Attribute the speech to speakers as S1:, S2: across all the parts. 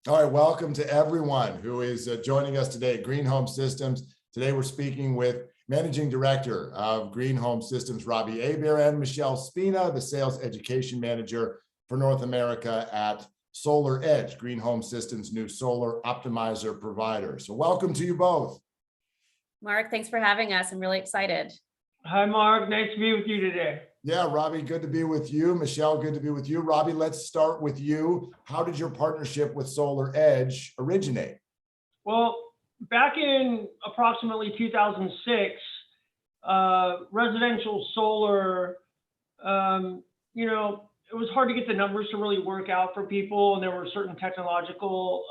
S1: All right, welcome to everyone who is joining us today at Green Home Systems. Today we're speaking with Managing Director of Green Home Systems, Robbie Hebert, and Michelle Spina, the Sales Education Manager for North America at SolarEdge, Green Home Systems' new solar optimizer provider. So welcome to you both.
S2: Mark, thanks for having us. I'm really excited.
S3: Hi, Mark. Nice to be with you today.
S1: Yeah, Robbie, good to be with you. Michelle, good to be with you. Robbie, let's start with you. How did your partnership with SolarEdge originate?
S3: Well, back in approximately 2006, residential solar, it was hard to get the numbers to really work out for people, and there were certain technological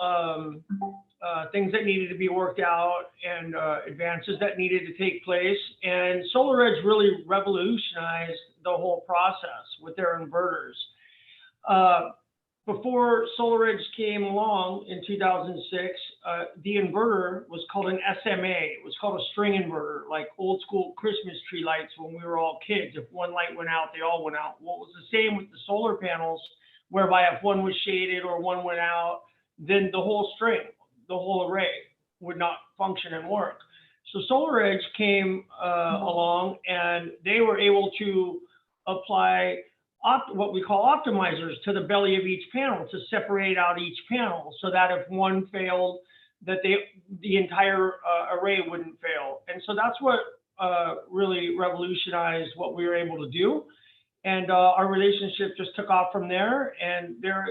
S3: things that needed to be worked out and advances that needed to take place. And SolarEdge really revolutionized the whole process with their inverters. Before SolarEdge came along in 2006, the inverter was called an SMA. It was called a string inverter, like old school Christmas tree lights when we were all kids. If one light went out, they all went out. Well, it was the same with the solar panels, whereby if one was shaded or one went out, then the whole string, the whole array would not function and work. So SolarEdge came along, and they were able to apply what we call optimizers to the belly of each panel to separate out each panel, so that if one failed, that the entire array wouldn't fail. And so that's what really revolutionized what we were able to do. And our relationship just took off from there, and they have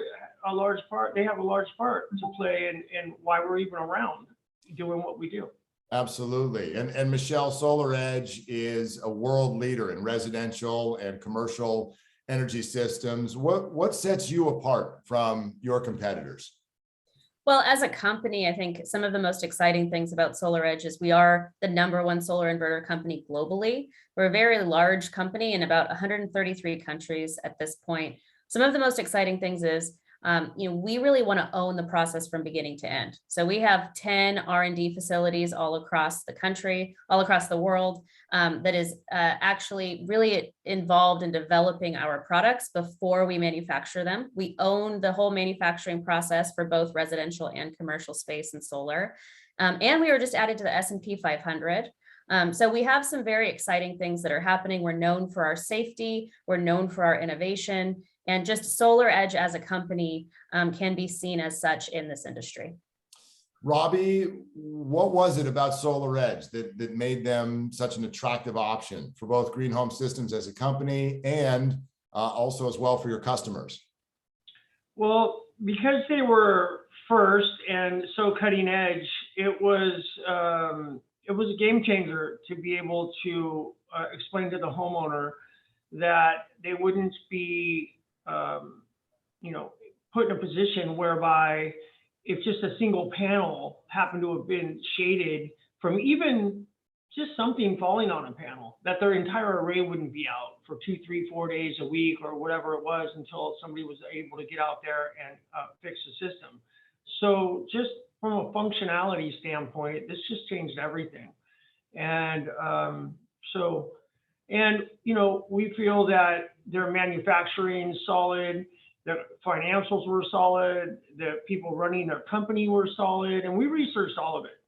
S3: a large part to play in why we're even around doing what we do.
S1: Absolutely. And Michelle, SolarEdge is a world leader in residential and commercial energy systems. What sets you apart from your competitors?
S2: Well, as a company, I think some of the most exciting things about SolarEdge is we are the #1 solar inverter company globally. We're a very large company in about 133 countries at this point. Some of the most exciting things is, we really want to own the process from beginning to end. So we have 10 R&D facilities all across the country, all across the world, that is actually really involved in developing our products before we manufacture them. We own the whole manufacturing process for both residential and commercial space and solar. And we were just added to the S&P 500. So we have some very exciting things that are happening. We're known for our safety. We're known for our innovation. And just SolarEdge as a company can be seen as such in this industry.
S1: Robbie, what was it about SolarEdge that made them such an attractive option for both Green Home Systems as a company and also as well for your customers?
S3: Well, because they were first and so cutting edge, it was a game changer to be able to explain to the homeowner that they wouldn't be put in a position whereby if just a single panel happened to have been shaded from even just something falling on a panel, that their entire array wouldn't be out for 2, 3, 4 days a week or whatever it was until somebody was able to get out there and fix the system. So just from a functionality standpoint, this just changed everything. And we feel that their manufacturing solid, the financials were solid, the people running their company were solid, and we researched all of it.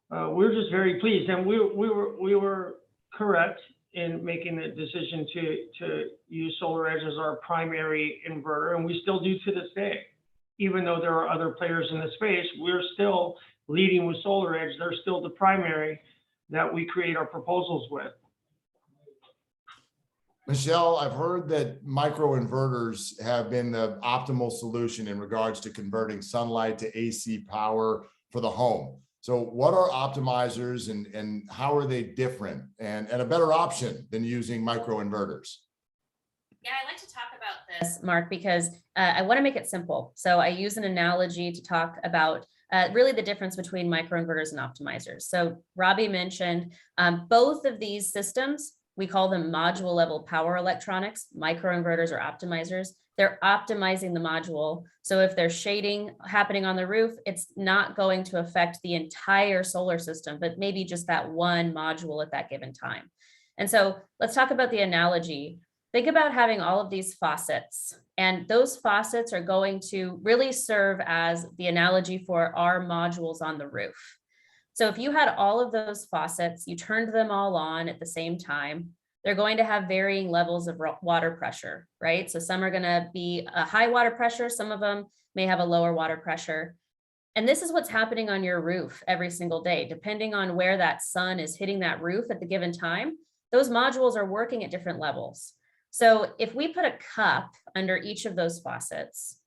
S3: We're just very pleased, and we were correct in making the decision to use SolarEdge as our primary inverter, and we still do to this day. Even though there are other players in the space, we're still leading with SolarEdge. They're still the primary that we create our proposals with.
S1: Michelle, I've heard that microinverters have been the optimal solution in regards to converting sunlight to AC power for the home. So what are optimizers and how are they different and a better option than using microinverters?
S2: Yeah, I like to talk about this, Mark, because I want to make it simple. So I use an analogy to talk about really the difference between microinverters and optimizers. So Robbie mentioned both of these systems, we call them module level power electronics, microinverters or optimizers. They're optimizing the module. So if there's shading happening on the roof, it's not going to affect the entire solar system, but maybe just that one module at that given time. And so let's talk about the analogy. Think about having all of these faucets, and those faucets are going to really serve as the analogy for our modules on the roof. So if you had all of those faucets, you turned them all on at the same time, they're going to have varying levels of water pressure, right? So some are going to be a high water pressure, some of them may have a lower water pressure. And this is what's happening on your roof every single day, depending on where that sun is hitting that roof at the given time. Those modules are working at different levels. So if we put a cup under each of those faucets,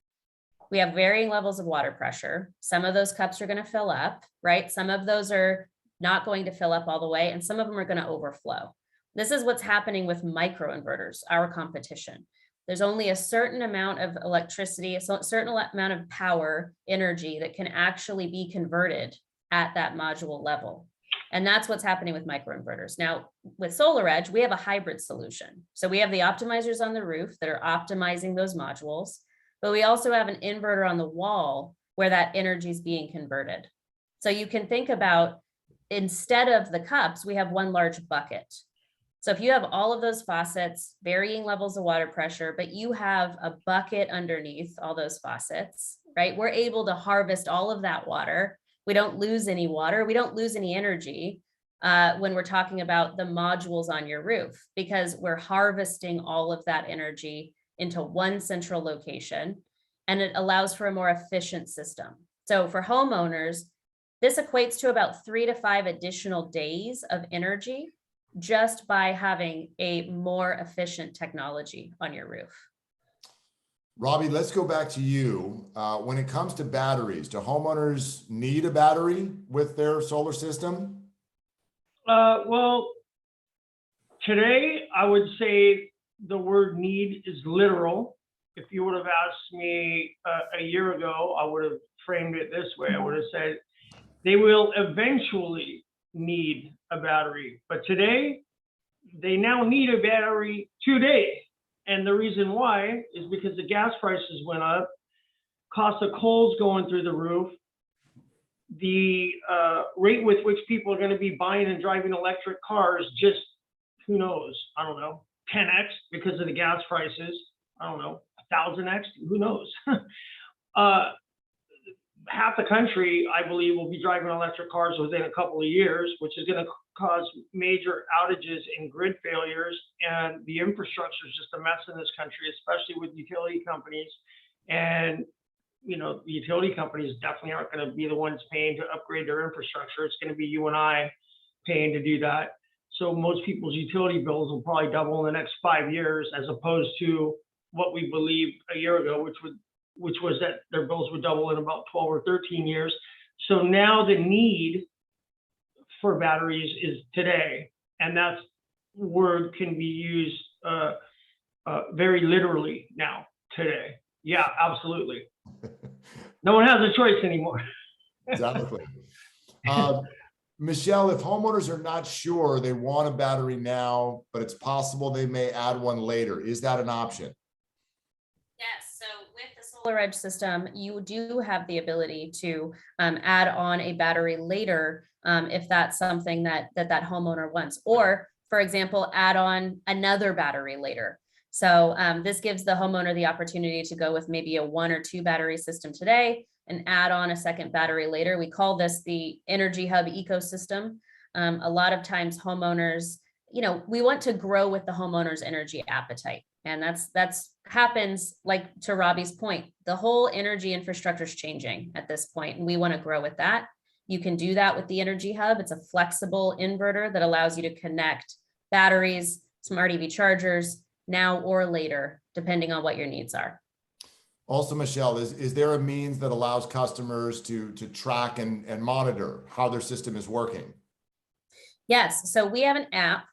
S2: we have varying levels of water pressure. Some of those cups are going to fill up, right? Some of those are not going to fill up all the way, and some of them are going to overflow. This is what's happening with microinverters, our competition. There's only a certain amount of electricity, a certain amount of power, energy that can actually be converted at that module level. And that's what's happening with microinverters. Now, with SolarEdge, we have a hybrid solution. So we have the optimizers on the roof that are optimizing those modules, but we also have an inverter on the wall where that energy is being converted. So you can think about, instead of the cups, we have one large bucket. So if you have all of those faucets, varying levels of water pressure, but you have a bucket underneath all those faucets, right? We're able to harvest all of that water. We don't lose any water. We don't lose any energy when we're talking about the modules on your roof, because we're harvesting all of that energy into one central location, and it allows for a more efficient system. So for homeowners, this equates to about 3 to 5 additional days of energy just by having a more efficient technology on your roof.
S1: Robbie, let's go back to you. When it comes to batteries, do homeowners need a battery with their solar system?
S3: Well, today I would say the word need is literal. If you would have asked me a year ago, I would have framed it this way. I would have said they will eventually need a battery, but today they now need a battery today. And the reason why is because the gas prices went up, cost of coal's going through the roof, the rate with which people are going to be buying and driving electric cars, just who knows, I don't know, 10x because of the gas prices, I don't know, 1000x, who knows. Half the country, I believe, will be driving electric cars within a couple of years, which is going to cause major outages and grid failures. And the infrastructure is just a mess in this country, especially with utility companies. And, you know, the utility companies definitely aren't going to be the ones paying to upgrade their infrastructure. It's going to be you and I paying to do that. So most people's utility bills will probably double in the next 5 years, as opposed to what we believed a year ago, which was that their bills would double in about 12 or 13 years. So now the need for batteries is today, and that word can be used very literally now, today. Yeah, absolutely. No one has a choice anymore.
S1: Exactly. Michelle, if homeowners are not sure they want a battery now, but it's possible they may add one later, is that an option?
S2: Yes, so with the SolarEdge system, you do have the ability to add on a battery later if that's something that homeowner wants, or for example, add on another battery later. So this gives the homeowner the opportunity to go with maybe a 1 or 2 battery system today and add on a second battery later. We call this the Energy Hub ecosystem. A lot of times homeowners, you know, we want to grow with the homeowner's energy appetite. And that's happens, like to Robbie's point, the whole energy infrastructure is changing at this point, and we want to grow with that. You can do that with the Energy Hub. It's a flexible inverter that allows you to connect batteries, smart EV chargers, now or later, depending on what your needs are.
S1: Also, Michelle, is there a means that allows customers to track and monitor how their system is working?
S2: Yes, so we have an app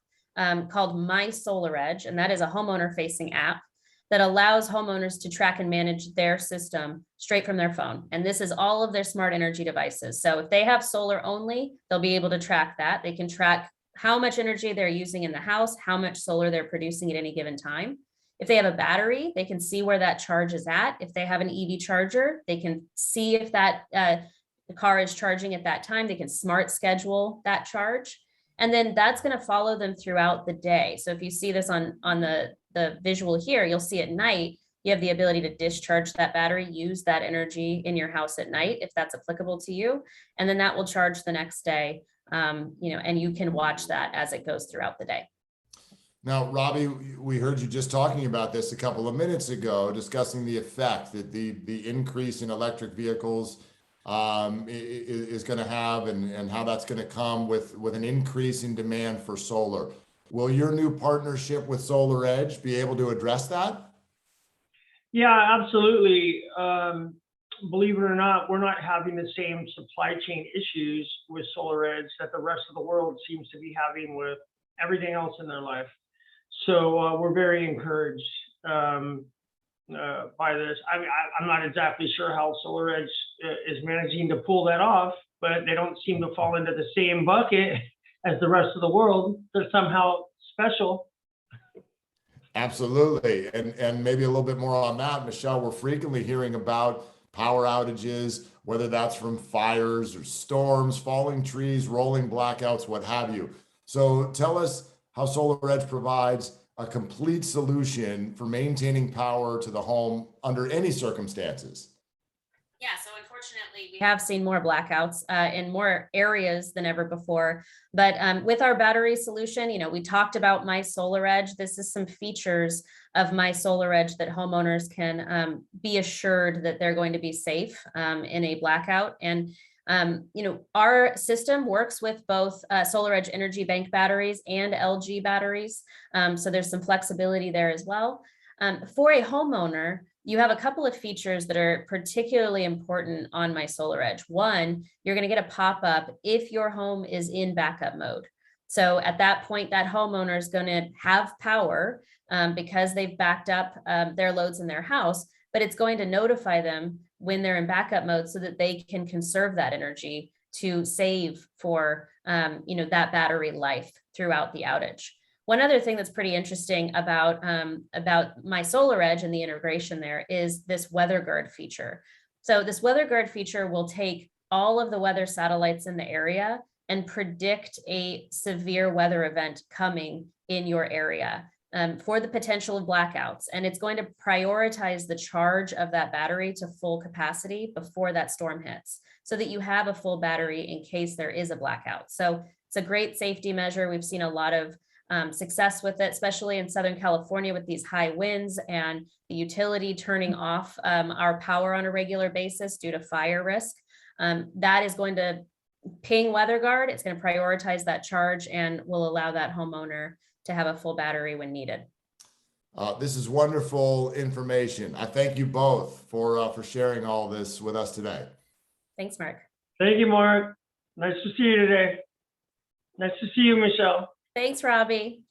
S2: called My SolarEdge, and that is a homeowner-facing app that allows homeowners to track and manage their system straight from their phone. And this is all of their smart energy devices. So if they have solar only, they'll be able to track that. They can track how much energy they're using in the house, how much solar they're producing at any given time. If they have a battery, they can see where that charge is at. If they have an EV charger, they can see if that the car is charging at that time. They can smart schedule that charge. And then that's going to follow them throughout the day. So if you see this on the visual here, you'll see at night, you have the ability to discharge that battery, use that energy in your house at night, if that's applicable to you. And then that will charge the next day, and you can watch that as it goes throughout the day.
S1: Now, Robbie, we heard you just talking about this a couple of minutes ago, discussing the effect that the increase in electric vehicles is going to have, and how that's going to come with an increase in demand for solar. Will your new partnership with SolarEdge be able to address that?
S3: Yeah, absolutely. Believe it or not, we're not having the same supply chain issues with SolarEdge that the rest of the world seems to be having with everything else in their life. So we're very encouraged by this. I mean, I'm not exactly sure how SolarEdge is managing to pull that off, but they don't seem to fall into the same bucket as the rest of the world. They're somehow special.
S1: Absolutely. And maybe a little bit more on that, Michelle, we're frequently hearing about power outages, whether that's from fires or storms, falling trees, rolling blackouts, what have you. So tell us how SolarEdge provides a complete solution for maintaining power to the home under any circumstances.
S2: Yeah, so unfortunately, we have seen more blackouts in more areas than ever before. But with our battery solution, we talked about My SolarEdge. This is some features of My SolarEdge that homeowners can be assured that they're going to be safe in a blackout. And our system works with both SolarEdge Energy Bank batteries and LG batteries. So there's some flexibility there as well. For a homeowner, you have a couple of features that are particularly important on My SolarEdge. One, you're going to get a pop-up if your home is in backup mode. So at that point, that homeowner is going to have power because they've backed up their loads in their house, but it's going to notify them when they're in backup mode so that they can conserve that energy to save for that battery life throughout the outage. One other thing that's pretty interesting about My SolarEdge and the integration there is this WeatherGuard feature. So this WeatherGuard feature will take all of the weather satellites in the area and predict a severe weather event coming in your area for the potential of blackouts. And it's going to prioritize the charge of that battery to full capacity before that storm hits, so that you have a full battery in case there is a blackout. So it's a great safety measure. We've seen a lot of success with it, especially in Southern California with these high winds and the utility turning off our power on a regular basis due to fire risk. That is going to ping WeatherGuard. It's going to prioritize that charge and will allow that homeowner to have a full battery when needed.
S1: This is wonderful information. I thank you both for sharing all this with us today.
S2: Thanks, Mark.
S3: Thank you, Mark. Nice to see you today. Nice to see you, Michelle.
S2: Thanks, Robbie.